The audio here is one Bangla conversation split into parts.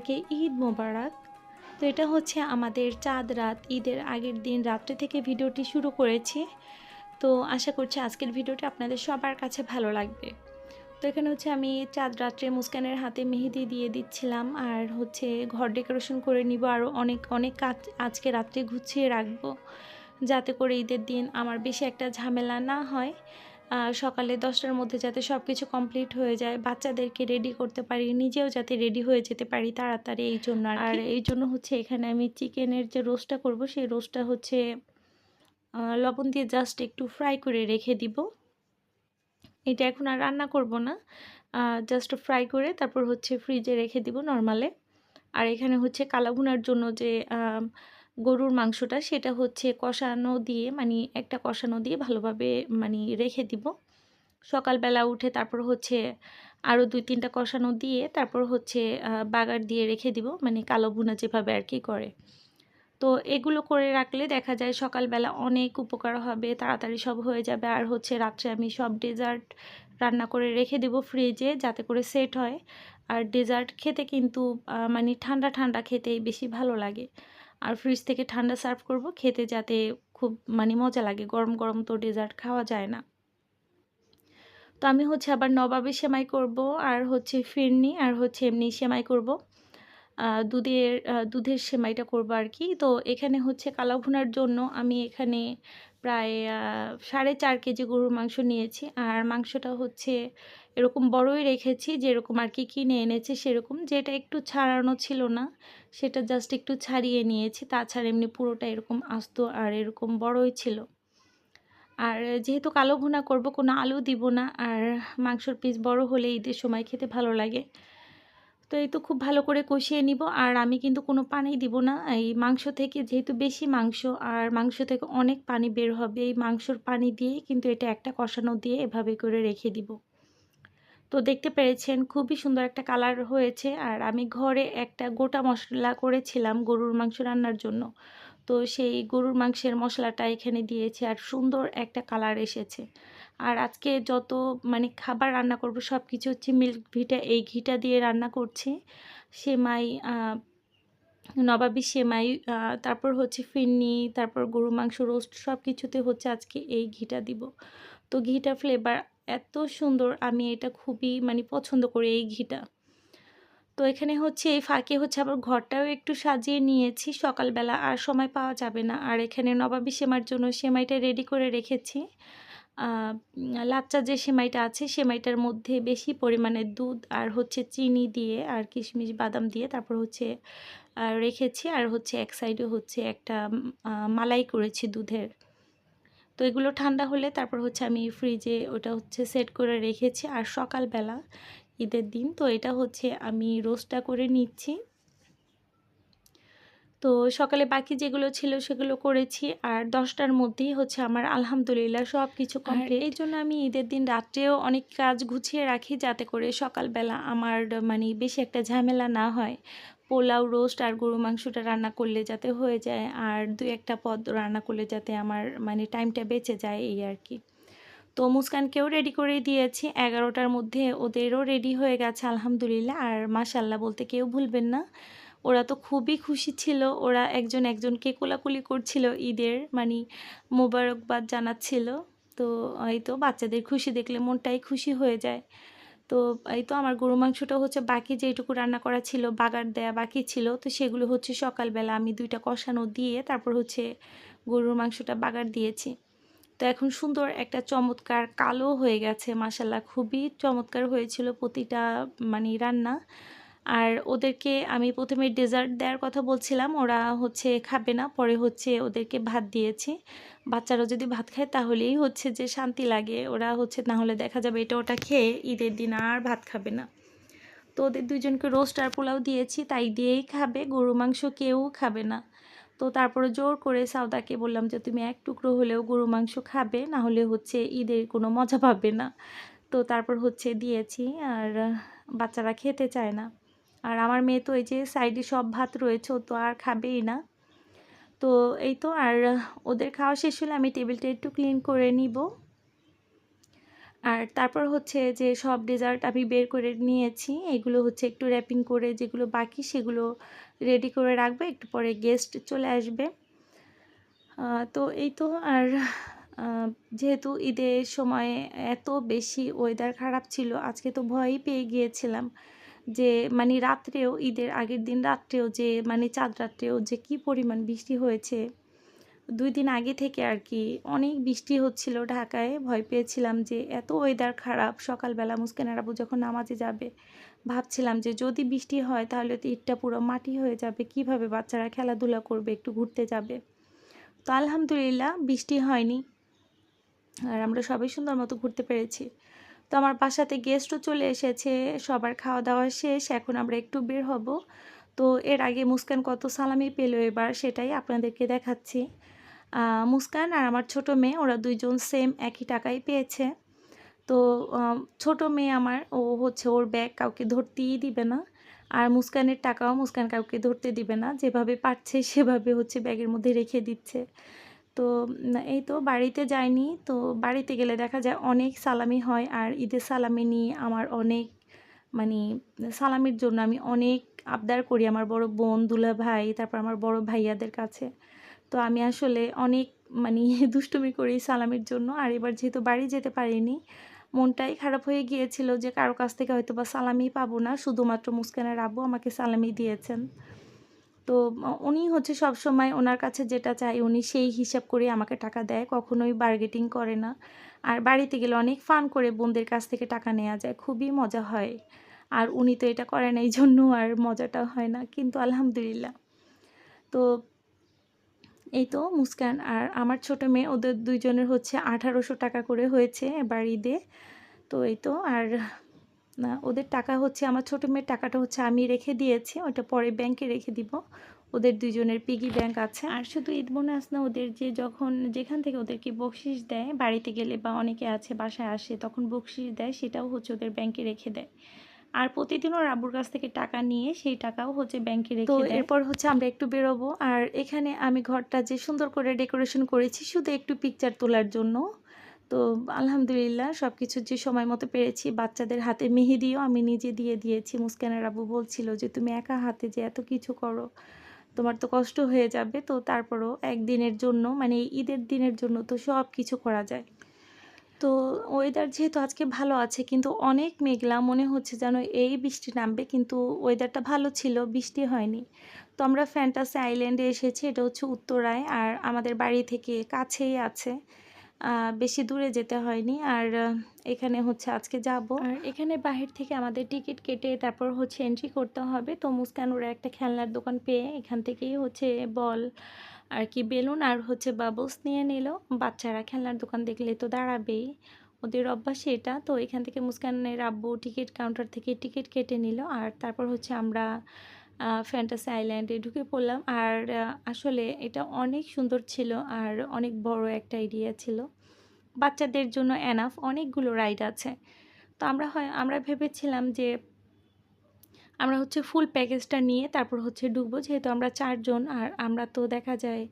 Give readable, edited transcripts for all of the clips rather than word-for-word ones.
সবাইকে ঈদ মোবারক। তো এটা হচ্ছে আমাদের চাঁদ রাত, ঈদের আগের দিন রাত্রে থেকে ভিডিওটি শুরু করেছি। তো আশা করছি আজকের ভিডিওটি আপনাদের সবার কাছে ভালো লাগবে। তো এখানে হচ্ছে আমি চাঁদ রাত্রে মুস্কানের হাতে মেহেদি দিয়ে দিচ্ছিলাম, আর হচ্ছে ঘর ডেকোরেশন করে নিব, আরও অনেক অনেক কাজ আজকে রাত্রে গুছিয়ে রাখবো, যাতে করে ঈদের দিন আমার বেশি একটা ঝামেলা না হয়। সকালে 10টার মধ্যে যাতে সব কিছু কমপ্লিট হয়ে যায়, বাচ্চাদেরকে রেডি করতে পারি, নিজেও যাতে রেডি হয়ে যেতে পারি তাড়াতাড়ি, এই জন্য আর এই জন্য হচ্ছে এখানে আমি চিকেনের যে রোস্টটা করব সেই রোস্টটা হচ্ছে লবণ দিয়ে জাস্ট একটু ফ্রাই করে রেখে দিব। এটা এখন আর রান্না করব না, জাস্ট ফ্রাই করে তারপর হচ্ছে ফ্রিজে রেখে দিব নরমালে। আর এখানে হচ্ছে কালা ভুনার জন্য যে গরুর মাংসটা, সেটা হচ্ছে কষানো দিয়ে, মানে একটা কষানো দিয়ে ভালোভাবে মানে রেখে দিব। সকালবেলা উঠে তারপর হচ্ছে আরও 2-3টা কষানো দিয়ে তারপর হচ্ছে বাগার দিয়ে রেখে দিব, মানে কালো ভুনা যেভাবে আর কি করে। তো এগুলো করে রাখলে দেখা যায় সকালবেলা অনেক উপকার হবে, তাড়াতাড়ি সব হয়ে যাবে। আর হচ্ছে রাত্রে আমি সব ডেজার্ট রান্না করে রেখে দেব ফ্রিজে, যাতে করে সেট হয়। আর ডেজার্ট খেতে কিন্তু মানে ঠান্ডা ঠান্ডা খেতেই বেশি ভালো লাগে, আর ফ্রিজ থেকে ঠান্ডা সার্ভ করব খেতে, যাতে খুব মানে মজা লাগে। গরম গরম তো ডেজার্ট খাওয়া যায় না। তো আমি হচ্ছে আবার নবাবী সেমাই করব, আর হচ্ছে ফিরনি, আর হচ্ছে এমনি সেমাই করব। দুধের সেমাইটা করব আর কি। তো এখানে হচ্ছে কালা ভুনার জন্য আমি এখানে প্রায় 4.5 কেজি গরুর মাংস নিয়েছি। আর মাংসটা হচ্ছে এরকম বড়ই রেখেছি, যেরকম আর কি কিনে এনেছে সেরকম। যেটা একটু ছাড়ানো ছিল না সেটা জাস্ট একটু ছাড়িয়ে নিয়েছি, তাছাড়া এমনি পুরোটা এরকম আস্ত আর এরকম বড়ই ছিল। আর যেহেতু কালো ভুনা করব, কোনো আলু দিব না, আর মাংসর পিস বড় হলে ঈদের সময় খেতে ভালো লাগে। তো এই তো খুব ভালো করে কষিয়ে নিব। আর আমি কিন্তু কোনো পানি দিব না, এই মাংস থেকে যেহেতু বেশি মাংস, আর মাংস থেকে অনেক পানি বের হবে, এই মাংসর পানি দিয়েই কিন্তু এটা একটা কষানো দিয়ে এভাবে করে রেখে দিব। তো দেখতে পেরেছেন খুবই সুন্দর একটা কালার হয়েছে। আর আমি ঘরে একটা গোটা মশলা করেছিলাম গরুর মাংস রান্নার জন্য, তো সেই গরুর মাংসের মশলাটা এখানে দিয়েছি, আর সুন্দর একটা কালার এসেছে। আর আজকে যত মানে খাবার রান্না করব সব কিছু হচ্ছে মিল্ক ভিটা, এই ঘিটা দিয়ে রান্না করছি। সেমাই, নবাবী সেমাই, তারপর হচ্ছে ফিরনি, তারপর গরু মাংস রোস্ট, সব কিছুতে হচ্ছে আজকে এই ঘিটা দিব। তো ঘিটা ফ্লেভার এত সুন্দর, আমি এটা খুবই মানে পছন্দ করি এই ঘিটা। তো এখানে হচ্ছে এই ফাঁকে হচ্ছে আবার ঘরটাও একটু সাজিয়ে নিয়েছি, সকালবেলা আর সময় পাওয়া যাবে না। আর এখানে নবাবী সেমাইয়ের জন্য সেমাইটা রেডি করে রেখেছি। লাচ্চা যে সেমাইটা আছে সেমাইটার মধ্যে বেশি পরিমাণে দুধ আর হচ্ছে চিনি দিয়ে আর কিশমিশ বাদাম দিয়ে তারপর হচ্ছে রেখেছি। আর হচ্ছে এক সাইডে হচ্ছে একটা মালাই করেছি দুধের। তো এগুলো ঠান্ডা হলে তারপর হচ্ছে আমি ফ্রিজে ওটা হচ্ছে সেট করে রেখেছি। আর সকালবেলা ঈদের দিন তো এটা হচ্ছে আমি রোস্টটা করে নিচ্ছি। তো সকালে বাকি যেগুলো ছিল সেগুলো করেছি, আর 10টার মধ্যেই হচ্ছে আমার আলহামদুলিল্লাহ সব কিছু কমপ্লিট। এই জন্য আমি ঈদের দিন রাত্রেও অনেক কাজ গুছিয়ে রাখি, যাতে করে সকালবেলা আমার মানে বেশি একটা ঝামেলা না হয়। পোলাও, রোস্ট আর গরু মাংসটা রান্না করলে যাতে হয়ে যায়, আর 2-1টা পদ রান্না করলে যাতে আমার মানে টাইমটা বেঁচে যায়, এই আর কি। তো মুস্কানকেও রেডি করে দিয়েছি, 11টার মধ্যে ওদেরও রেডি হয়ে গেছে আলহামদুলিল্লাহ। আর মাশাআল্লাহ বলতে কেউ ভুলবেন না, ওরা তো খুবই খুশি ছিল। ওরা একজন একজনকে কোলাকুলি করছিল, ঈদের মানে মোবারকবাদ জানাচ্ছিল। তো এই তো বাচ্চাদের খুশি দেখলে মনটাই খুশি হয়ে যায়। তো এই তো আমার গরু মাংসটা হচ্ছে বাকি যেটুকু রান্না করা ছিল, বাগার দেয়া বাকি ছিল, তো সেগুলো হচ্ছে সকালবেলা আমি 2টা কষানো দিয়ে তারপর হচ্ছে গরুর মাংসটা বাগার দিয়েছি। তো এখন সুন্দর একটা চমৎকার কালো হয়ে গেছে, মাশাল্লাহ খুবই চমৎকার হয়েছিল প্রতিটা মানে রান্না। আর ওদেরকে আমি প্রথমে ডেজার্ট দেওয়ার কথা বলছিলাম, ওরা হচ্ছে খাবে না, পরে হচ্ছে ওদেরকে ভাত দিয়েছি। বাচ্চারা যদি ভাত খায় তাহলেই হচ্ছে যে শান্তি লাগে, ওরা হচ্ছে না হলে দেখা যাবে এটা ওটা খেয়ে ঈদের দিন আর ভাত খাবে না। তো ওদের দুইজনকে রোস্ট আর পোলাও দিয়েছি, তাই দিয়েই খাবে, গরু মাংস কেউ খাবে না। তো তারপরে জোর করে সাউদাকে বললাম যে তুমি এক টুকরো হলেও গরু মাংস খাবে, না হলে হচ্ছে ঈদের কোনো মজা পাবে না। তো তারপর হচ্ছে দিয়েছি, আর বাচ্চারা খেতে চায় না। আর আমার মেয়ে তো এই যে সাইডে সব ভাত রয়েছে, ও তো আর খাবেই না। তো এই তো, আর ওদের খাওয়া শেষ হলে আমি টেবিলটা একটু ক্লিন করে নিব। আর তারপর হচ্ছে যে সব ডেজার্ট আমি বের করে নিয়েছি। এগুলো হচ্ছে একটু র্যাপিং করে যেগুলো বাকি সেগুলো রেডি করে রাখবো, একটু পরে গেস্ট চলে আসবে। তো এই তো। আর আ যেহেতু ঈদের সময় এত বেশি ওয়েদার খারাপ ছিল, আজকে তো ভয়ই পেয়ে গিয়েছিলাম যে মানে রাত্রেও, ঈদের আগের দিন রাত্রেও যে মানে চাঁদ রাত্রেও যে কী পরিমাণ বৃষ্টি হয়েছে। ২ দিন আগে থেকে আর কি অনেক বৃষ্টি হচ্ছিল ঢাকায়। ভয় পেয়েছিলাম যে এত ওয়েদার খারাপ, সকালবেলা মুস্কানের আব্বু যখন নামাজে যাবে, ভাবছিলাম যে যদি বৃষ্টি হয় তাহলে তো ঈদটা পুরো মাটি হয়ে যাবে। কিভাবে বাচ্চারা খেলাধুলা করবে, একটু ঘুরতে যাবে। তো আলহামদুলিল্লাহ বৃষ্টি হয়নি। আর আমরা সবাই সুন্দর মতো ঘুরতে পেরেছি। তো আমার বাসাতে গেস্টও চলে এসেছে, সবার খাওয়া-দাওয়া শেষ। এখন আমরা একটু বের হব। তো এর আগে মুস্কান কত সালামি পেল এবার সেটাই আপনাদেরকে দেখাচ্ছি। মুস্কান আর আমার ছোট মেয়ে, ওরা ২ জন সেম একই টাকাই পেয়েছে। তো ছোট মেয়ে আমার, ও হচ্ছে ওর ব্যাগ কাউকে ধরতেই দিবে না। আর মুস্কানের টাকাও মুস্কান কাউকে ধরতে দিবে না। যেভাবে পারছে সেভাবে হচ্ছে ব্যাগের মধ্যে রেখে দিচ্ছে। তো এই তো বাড়িতে যাইনি। তো বাড়িতে গেলে দেখা যায় অনেক সালামি হয়। আর ঈদের সালামি নিয়ে আমার অনেক মানি সালামির জন্য আমি অনেক আবদার করি আমার বড় বোন, দুলাভাই, তারপর আমার বড় ভাইয়াদের কাছে। তো আমি আসলে অনেক মানি দুষ্টুমি করি সালামির জন্য। আর এবার যেহেতু বাড়ি যেতে পারিনি, মনটাই খারাপ হয়ে গিয়েছিল যে কারো কাছ থেকে হয়তোবা সালামি পাবো না। শুধুমাত্র মুস্কানের আব্বু আমাকে সালামি দিয়েছেন। তো উনি হচ্ছে সবসময় ওনার কাছে যেটা চাই উনি সেই হিসাব করে আমাকে টাকা দেয়। কখনোই বার্গেটিং করে না। আর বাড়িতে গেলে অনেক ফান করে বোনদের কাছ থেকে টাকা নেয়া যায়। খুবই মজা হয়। আর উনি তো এটা করে না, এইজন্য আর মজাটা হয় না। কিন্তু আলহামদুলিল্লাহ। তো এই তো মুস্কান আর আমার ছোট মেয়ে, ওদের ২ জনের হচ্ছে ১৮০০ টাকা করে হয়েছে এবার ঈদে। তো এই তো। আর না, ওদের টাকা হচ্ছে, আমার ছোট মেয়ের টাকাটা হচ্ছে আমি রেখে দিয়েছি। ওটা পরে ব্যাংকে রেখে দিব। ওদের ২ জনের পিগি ব্যাংক আছে। আর শুধু ঈদ বোনাস না, ওদের যে যখন যেখান থেকে ওদেরকে বকশিশ দেয় বাড়িতে গেলে, বা অনেকে আছে বাসায় আসে তখন বকশিশ দেয়, সেটাও হচ্ছে ওদের ব্যাংকে রেখে দেয়। আর প্রতিদিন ওর আব্বুর কাছ থেকে টাকা নিয়ে সেই টাকাও হচ্ছে ব্যাংকে রেখে দেয়। তো এরপর হচ্ছে আমরা একটু বেরোবো। আর এখানে আমি ঘরটা যে সুন্দর করে ডেকোরেশন করেছি শুধু একটু পিকচার তোলার জন্য। তো আলহামদুলিল্লাহ সবকিছু যে সময় মতো পেরেছি। বাচ্চাদের হাতে মেহেদিও আমি নিজে দিয়ে দিয়েছি। মুস্কানের আব্বু বলছিল যে তুমি একা হাতে যে এত কিছু করো, তোমার তো কষ্ট হয়ে যাবে। তো তারপরও একদিনের জন্য মানে ঈদের দিনের জন্য তো সব কিছু করা যায়। তো ওয়েদার যেহেতু আজকে ভালো আছে, কিন্তু অনেক মেঘলা, মনে হচ্ছে যেন এই বৃষ্টি নামবে, কিন্তু ওয়েদারটা ভালো ছিল, বৃষ্টি হয়নি। তো আমরা ফ্যান্টাসি আইল্যান্ডে এসেছি। এটা হচ্ছে উত্তরায় আর আমাদের বাড়ি থেকে কাছেই আছে। বেশি দূরে যেতে হয়নি। আর এখানে হচ্ছে আজকে যাব। আর এখানে বাহির থেকে আমাদের টিকিট কেটে তারপর হচ্ছে এন্ট্রি করতে হবে। তো মুস্কান ওরা একটা খেলনার দোকান পেয়ে এখান থেকেই হচ্ছে বল আর কি বেলুন আর হচ্ছে বাবলস নিয়ে নিল। বাচ্চারা খেলনার দোকান দেখলে তো দাঁড়াবেই, ওদের অভ্যাসই এটা। তো এখান থেকে মুস্কানের আব্বু টিকিট কাউন্টার থেকে টিকিট কেটে নিল। আর তারপর হচ্ছে আমরা ফ্যান্টাসি আইল্যান্ডে ঢুকে পড়লাম। আর আসলে এটা অনেক সুন্দর ছিল আর অনেক বড় একটা এরিয়া ছিল। বাচ্চাদের জন্য এনাফ, অনেকগুলো রাইড আছে। তো আমরা ভেবেছিলাম যে আমরা হচ্ছে ফুল প্যাকেজটা নিয়ে তারপর হচ্ছে ঢুকবো, যেহেতু আমরা ৪ জন আর আমরা তো দেখা যায়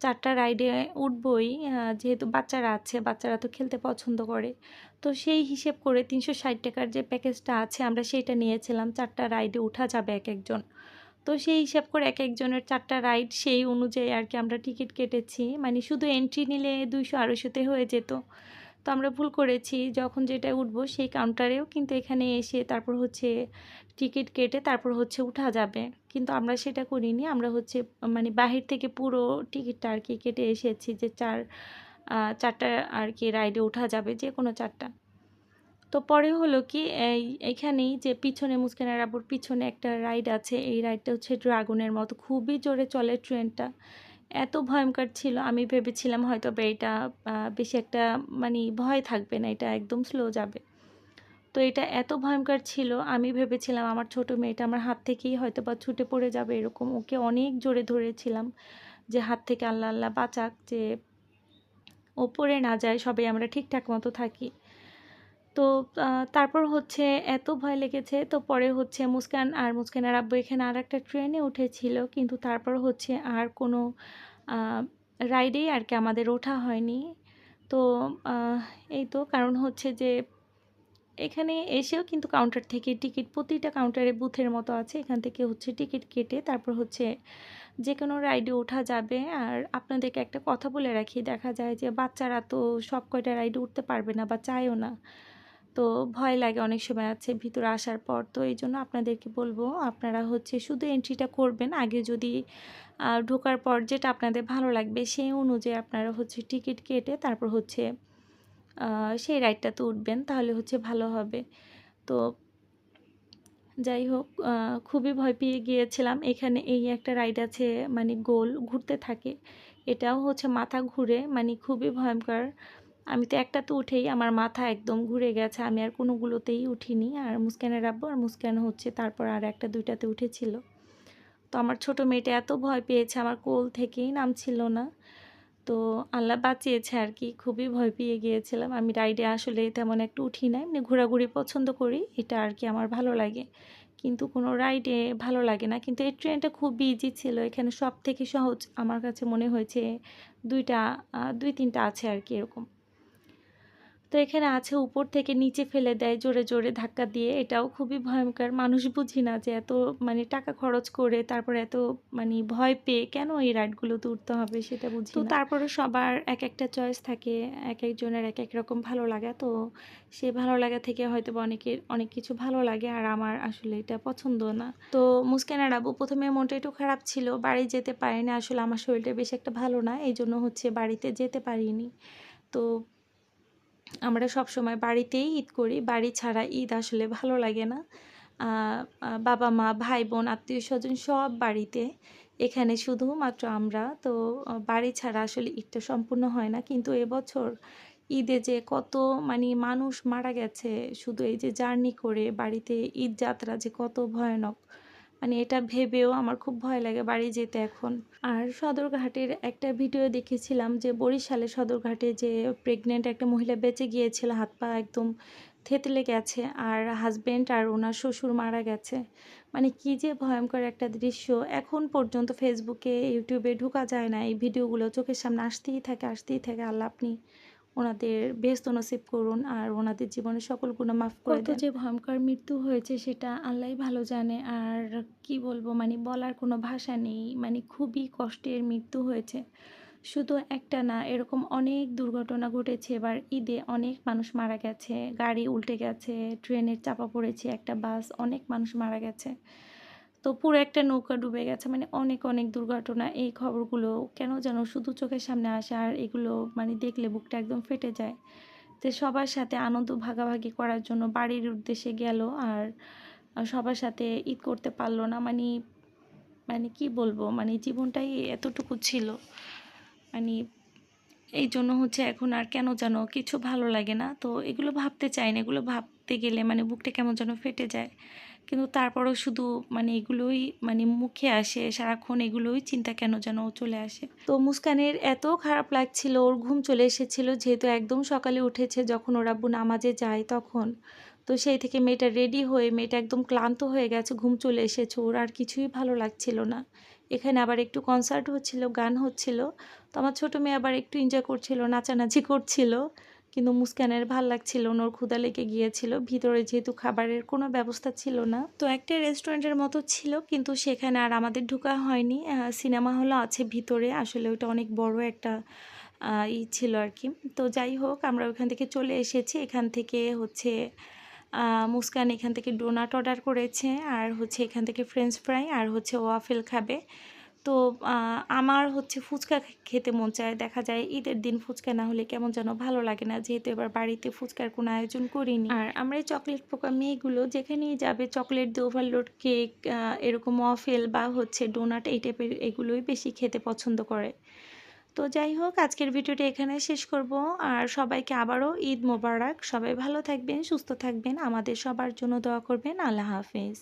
৪টা রাইডে উঠবই। যেহেতু বাচ্চারা আছে, বাচ্চারা তো খেলতে পছন্দ করে। তো সেই হিসেব করে ৩৬০ টাকার যে প্যাকেজটা আছে আমরা সেইটা নিয়েছিলাম। ৪টা রাইডে উঠা যাবে একেকজন। তো সেই হিসাব করে একেকজনের ৪টা রাইড, সেই অনুযায়ী আর কি আমরা টিকিট কেটেছি। মানে শুধু এন্ট্রি নিলে ২০০-২৫০ তে হয়ে যেত। তো আমরা ভুল করেছি, যখন যেটায় উঠবো সেই কাউন্টারেও কিন্তু এখানে এসে তারপর হচ্ছে টিকিট কেটে তারপর হচ্ছে উঠা যাবে। কিন্তু আমরা সেটা করিনি। আমরা হচ্ছে মানে বাহির থেকে পুরো টিকিটটা আর কি কেটে এসেছি যে ৪টা আর কি রাইডে উঠা যাবে, যেকোনো ৪টা। তো পরে হলো কি, এইখানেই যে পিছনে মুস্কানের আব্বুর পিছনে একটা রাইড আছে, এই রাইডটা হচ্ছে ড্রাগনের মতো, খুবই জোরে চলে ট্রেনটা। এত ভয়ঙ্কর ছিল, আমি ভেবেছিলাম হয়তোবা এটা বেশি একটা মানে ভয় থাকবে না, এটা একদম স্লো যাবে। তো এটা এত ভয়ঙ্কর ছিল, আমি ভেবেছিলাম আমার ছোট মেয়েটা আমার হাত থেকেই হয়তোবা ছুটে পড়ে যাবে এরকম। ওকে অনেক জোরে ধরেছিলাম যে হাত থেকে আল্লাহ আল্লাহ বাঁচাক, যে ও পড়ে না যায়, সবাই আমরা ঠিকঠাক মতো থাকি। তো তারপর হচ্ছে এত ভয় লেগেছে। তো পরে হচ্ছে মুস্কান আর মুস্কানের আব্বু এখানে আরেকটা ট্রেনে উঠেছিল, কিন্তু তারপর হচ্ছে আর কোনো আ রাইডেই আর কি আমাদের ওঠা হয়নি। তো আহ এই তো, কারণ হচ্ছে যে এখানে এসেও কিন্তু কাউন্টার থেকে টিকিট প্রতিটা কাউন্টারে বুথের মতো আছে, এখান থেকে হচ্ছে টিকিট কেটে তারপর হচ্ছে যে কোনো রাইডে ওঠা যাবে। আর আপনাদেরকে একটা কথা বলে রাখি, দেখা যায় যে বাচ্চারা তো সব কয়টা রাইডে উঠতে পারবে না বা চায়ও না, তো ভয় লাগে অনেক সময় আছে ভিতরে আসার পর। তো এই জন্য আপনাদেরকে বলবো আপনারা হচ্ছে শুধু এন্ট্রিটা করবেন, আগে যদি ঢোকার পর যেটা আপনাদের ভালো লাগবে সেই অনুযায়ী আপনারা হচ্ছে টিকিট কেটে তারপর হচ্ছে সেই রাইডটাতে উঠবেন, তাহলে হচ্ছে ভালো হবে। তো যাই হোক, খুবই ভয় পেয়ে গিয়েছিলাম। এখানে এই একটা রাইড আছে, মানে গোল ঘুরতে থাকে, এটাও হচ্ছে মাথা ঘুরে, মানে খুবই ভয়ঙ্কর। আমি তো একটাতে উঠেই আমার মাথা একদম ঘুরে গেছে, আমি আর কোনোগুলোতেই উঠিনি। আর মুস্কানের আব্বু আর মুস্কান হচ্ছে তারপর আর একটা দুইটাতে উঠেছিল। তো আমার ছোট মেয়েটা এত ভয় পেয়েছে, আমার কোল থেকেই নামছিল না। তো আল্লাহ বাঁচিয়েছে আর কি, খুবই ভয় পেয়ে গিয়েছিলাম। আমি রাইডে আসলে তেমন একটা উঠি না, এমনি ঘোরাঘুরি পছন্দ করি, এটা আর কি আমার ভালো লাগে, কিন্তু কোনো রাইডে ভালো লাগে না। কিন্তু এই ট্রেনটা খুব ইজি ছিল, এখানে সব থেকে সহজ আমার কাছে মনে হয়েছে দুই তিনটা আছে আর কি এরকম। তো এখানে আছে উপর থেকে নিচে ফেলে দেয় জোরে জোরে ধাক্কা দিয়ে, এটাও খুবই ভয়ঙ্কর। মানুষ বুঝি না যে এত মানে টাকা খরচ করে তারপর এত মানে ভয় পেয়ে কেন এই রাইডগুলোতে উঠতে হবে সেটা বুঝি না। তো তারপরে সবার এক একটা চয়েস থাকে, এক একজনের এক এক রকম ভালো লাগা, তো সে ভালো লাগা থেকে হয়তো বা অনেকের অনেক কিছু ভালো লাগে, আর আমার আসলে এটা পছন্দ না। তো মুস্কান আর আব্বু প্রথমে মনটা একটু খারাপ ছিল, বাড়ি যেতে পারিনি, আসলে আমার শরীরটা বেশ একটা ভালো না, এই জন্য হচ্ছে বাড়িতে যেতে পারিনি। তো আমরা সবসময় বাড়িতেই ঈদ করি, বাড়ি ছাড়া ঈদ আসলে ভালো লাগে না। বাবা মা ভাই বোন আত্মীয় স্বজন সব বাড়িতে, এখানে শুধুমাত্র আমরা তো, বাড়ি ছাড়া আসলে ঈদটা সম্পূর্ণ হয় না। কিন্তু এবছর ঈদে যে কত মানে মানুষ মারা গেছে, শুধু এই যে জার্নি করে বাড়িতে ঈদ যাত্রা যে কত ভয়ানক, মানে এটা ভেবেও আমার খুব ভয় লাগে বাড়ি যেতে এখন। আর সদরঘাটের একটা ভিডিও দেখেছিলাম যে বরিশালে সদরঘাটে যে প্রেগনেন্ট একটা মহিলা বেঁচে গিয়েছিল, হাত পা একদম থেতলে গেছে, আর হাজবেন্ড আর ওনার শ্বশুর মারা গেছে। মানে কি যে ভয়ঙ্কর একটা দৃশ্য, এখন পর্যন্ত ফেসবুকে ইউটিউবে ঢোকা যায় না, এই ভিডিওগুলো চোখের সামনে আসতেই থাকে। আল্লাহ আপনি ওনাদের বেহেশত নসিব করুন আর ওনাদের জীবনের সকল গুনাহ মাফ করে দেন। কত যে ভয়ঙ্কর মৃত্যু হয়েছে সেটা আল্লাহই ভালো জানে, আর কি বলবো মানে বলার কোনো ভাষা নেই, মানে খুবই কষ্টের মৃত্যু হয়েছে। শুধু একটা না, এরকম অনেক দুর্ঘটনা ঘটেছে, এবার ঈদে অনেক মানুষ মারা গেছে, গাড়ি উল্টে গেছে, ট্রেনের চাপা পড়েছে একটা বাস, অনেক মানুষ মারা গেছে। তো পুরো একটা নৌকা ডুবে গেছে, মানে অনেক অনেক দুর্ঘটনা। এই খবরগুলো কেন যেন শুধু চোখের সামনে আসে, আর এগুলো মানে দেখলে বুকটা একদম ফেটে যায়। যে সবার সাথে আনন্দ ভাগাভাগি করার জন্য বাড়ির উদ্দেশ্যে গেল, আর সবার সাথে ঈদ করতে পারলো না, মানে মানে কি বলবো, মানে জীবনটাই এতটুকু ছিল। মানে এই জন্য হচ্ছে এখন আর কেন যেন কিছু ভালো লাগে না, তো এগুলো ভাবতে চাই না, এগুলো ভাবতে গেলে মানে বুকটা কেমন যেন ফেটে যায়। কিন্তু তারপরেও শুধু মানে এগুলোই মানে মুখে আসে সারাক্ষণ, এগুলোই চিন্তা কেন যেন চলে আসে। তো মুস্কানের এত খারাপ লাগছিল, ওর ঘুম চলে এসেছিল, যেহেতু একদম সকালে উঠেছে যখন ওর আব্বু নামাজে যায় তখন। তো সেই থেকে মেয়েটা রেডি হয়ে, মেয়েটা একদম ক্লান্ত হয়ে গেছে, ঘুম চলে এসেছে, ওর আর কিছুই ভালো লাগছিল না। এখানে আবার একটু কনসার্ট হচ্ছিল, গান হচ্ছিল, তো আমার ছোটো মেয়ে আবার একটু এনজয় করছিল, নাচানাচি করছিল। কিন্তু মুস্কানের ভাল লাগছিল না, ওর ক্ষুধা লেগে গিয়েছিল, ভিতরে যেহেতু খাবারের কোনো ব্যবস্থা ছিল না, তো একটা রেস্টুরেন্টের মতো ছিল, কিন্তু সেখানে আর আমাদের ঢোকা হয়নি। সিনেমা হলও আছে ভিতরে, আসলে ওইটা অনেক বড় একটা ছিল আর কি। তো যাই হোক, আমরা ওখান থেকে চলে এসেছি। এখান থেকে হচ্ছে মুস্কান এখান থেকে ডোনাট অর্ডার করেছে, আর হচ্ছে এখান থেকে ফ্রেঞ্চ ফ্রাই আর হচ্ছে ওয়াফেল খাবে। তো আমার হচ্ছে ফুচকা খেতে মন চায়, দেখা যায় ঈদের দিন ফুচকা না হলে কেমন যেন ভালো লাগে না, যেহেতু এবার বাড়িতে ফুচকার কোনো আয়োজন করিনি। আর আমরা এই চকলেট পোকা মেয়েগুলো যেখানেই যাবে চকলেট দিয়ে ওভারলোড কেক, এরকম ওয়াফেল বা হচ্ছে ডোনাট এই টাইপের এগুলোই বেশি খেতে পছন্দ করে। তো যাই হোক, আজকের ভিডিওটি এখানে শেষ করব, আর সবাইকে আবারও ঈদ মোবারক। সবাই ভালো থাকবেন, সুস্থ থাকবেন, আমাদের সবার জন্য দোয়া করবেন। আল্লাহ হাফেজ।